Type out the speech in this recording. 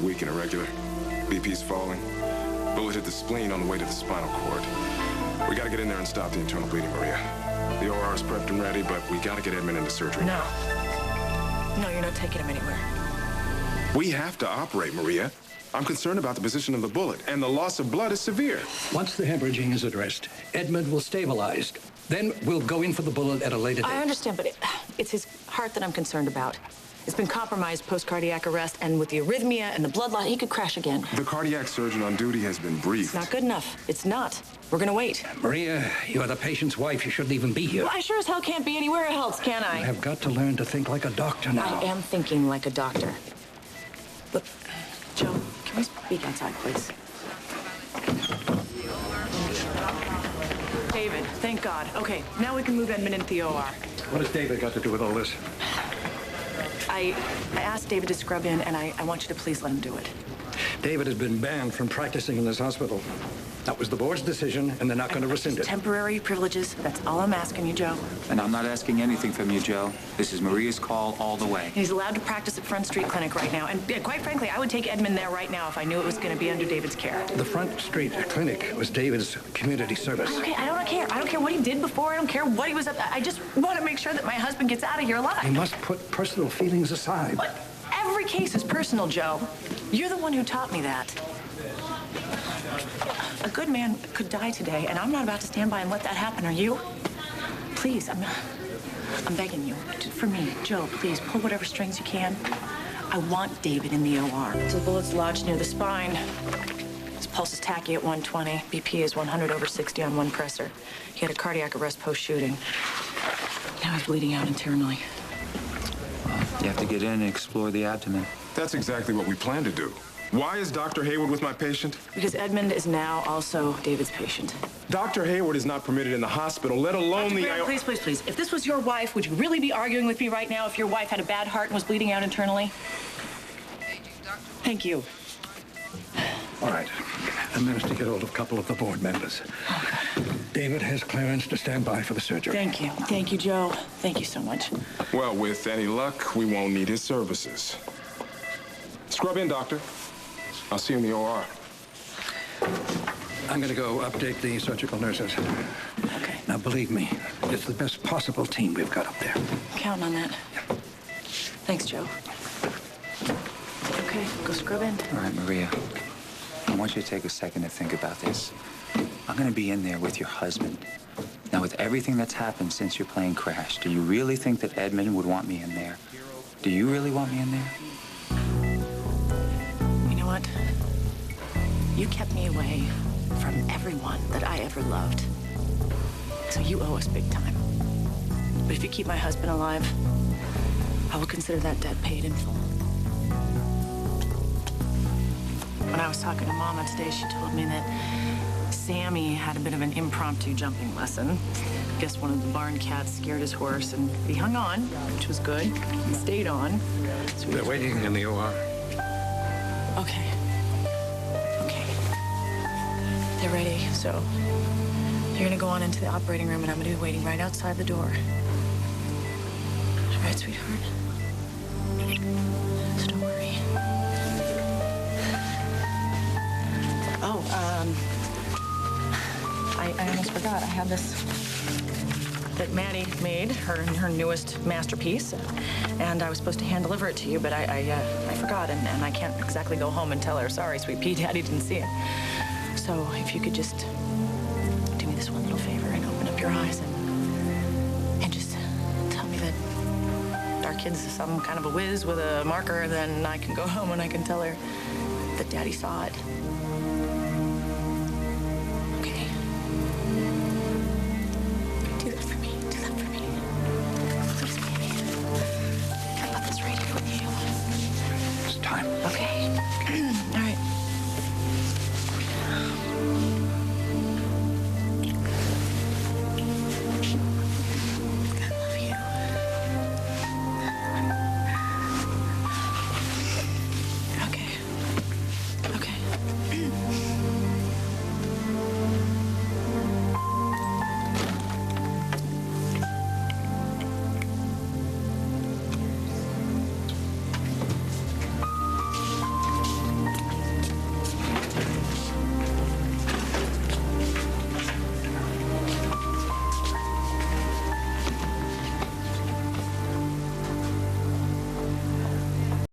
weak and irregular. BP's falling. Bullet hit the spleen on the way to the spinal cord. We gotta get in there and stop the internal bleeding, Maria. The OR is prepped and ready, but we gotta get Edmund into surgery. No. No, you're not taking him anywhere. We have to operate, Maria. I'm concerned about the position of the bullet, and the loss of blood is severe. Once the hemorrhaging is addressed, Edmund will stabilize. Then we'll go in for the bullet at a later date. I understand, but it's his heart that I'm concerned about. It's been compromised post-cardiac arrest, and with the arrhythmia and the blood loss, he could crash again. The cardiac surgeon on duty has been briefed. It's not good enough. It's not. We're gonna wait. Maria, you're the patient's wife. You shouldn't even be here. Well, I sure as hell can't be anywhere else, can I? You have got to learn to think like a doctor now. I am thinking like a doctor. Look, Joe, can we speak outside, please? David, thank God. Okay, now we can move Edmund into the OR. What has David got to do with all this? I asked David to scrub in, and I want you to please let him do it. David has been banned from practicing in this hospital. That was the board's decision, and they're not going to rescind it. Temporary privileges, that's all I'm asking you, Joe. And I'm not asking anything from you, Joe. This is Maria's call all the way. He's allowed to practice at Front Street Clinic right now, and quite frankly, I would take Edmund there right now if I knew it was going to be under David's care. The Front Street Clinic was David's community service. Okay, I don't care. I don't care what he did before. I don't care what he was up. I just want to make sure that my husband gets out of here alive. You must put personal feelings aside. But every case is personal, Joe. You're the one who taught me that. A good man could die today, and I'm not about to stand by and let that happen, are you? Please, I'm begging you. For me, Joe, please, pull whatever strings you can. I want David in the OR. So the bullet's lodged near the spine. His pulse is tacky at 120. BP is 100/60 on one pressor. He had a cardiac arrest post-shooting. Now he's bleeding out internally. You have to get in and explore the abdomen. That's exactly what we plan to do. Why is Dr. Hayward with my patient? Because Edmund is now also David's patient. Dr. Hayward is not permitted in the hospital, let alone Dr. the... Graham, please, please, please. If this was your wife, would you really be arguing with me right now if your wife had a bad heart and was bleeding out internally? Thank you. All right. I managed to get hold of a couple of the board members. David has clearance to stand by for the surgery. Thank you. Thank you, Joe. Thank you so much. Well, with any luck, we won't need his services. Scrub in, doctor. I'll see you in the OR. I'm going to go update the surgical nurses. Okay. Now, believe me, it's the best possible team we've got up there. Count on that. Thanks, Joe. Okay, go scrub in. All right, Maria. I want you to take a second to think about this. I'm going to be in there with your husband. Now, with everything that's happened since your plane crashed, do you really think that Edmund would want me in there? Do you really want me in there? You know what? You kept me away from everyone that I ever loved. So you owe us big time. But if you keep my husband alive, I will consider that debt paid in full. When I was talking to Mama today, she told me that Sammy had a bit of an impromptu jumping lesson. I guess one of the barn cats scared his horse, and he hung on, which was good. He stayed on. So They're waiting in the OR. Okay. Okay. They're ready, so you're gonna go on into the operating room, and I'm gonna be waiting right outside the door. All right, sweetheart? So don't worry. Oh, I almost forgot. I had this that Maddie made, her newest masterpiece, and I was supposed to hand deliver it to you, but I forgot, and I can't exactly go home and tell her, sorry, sweet pea, Daddy didn't see it. So if you could just do me this one little favor and open up your eyes and just tell me that our kid's some kind of a whiz with a marker, then I can go home and I can tell her that Daddy saw it.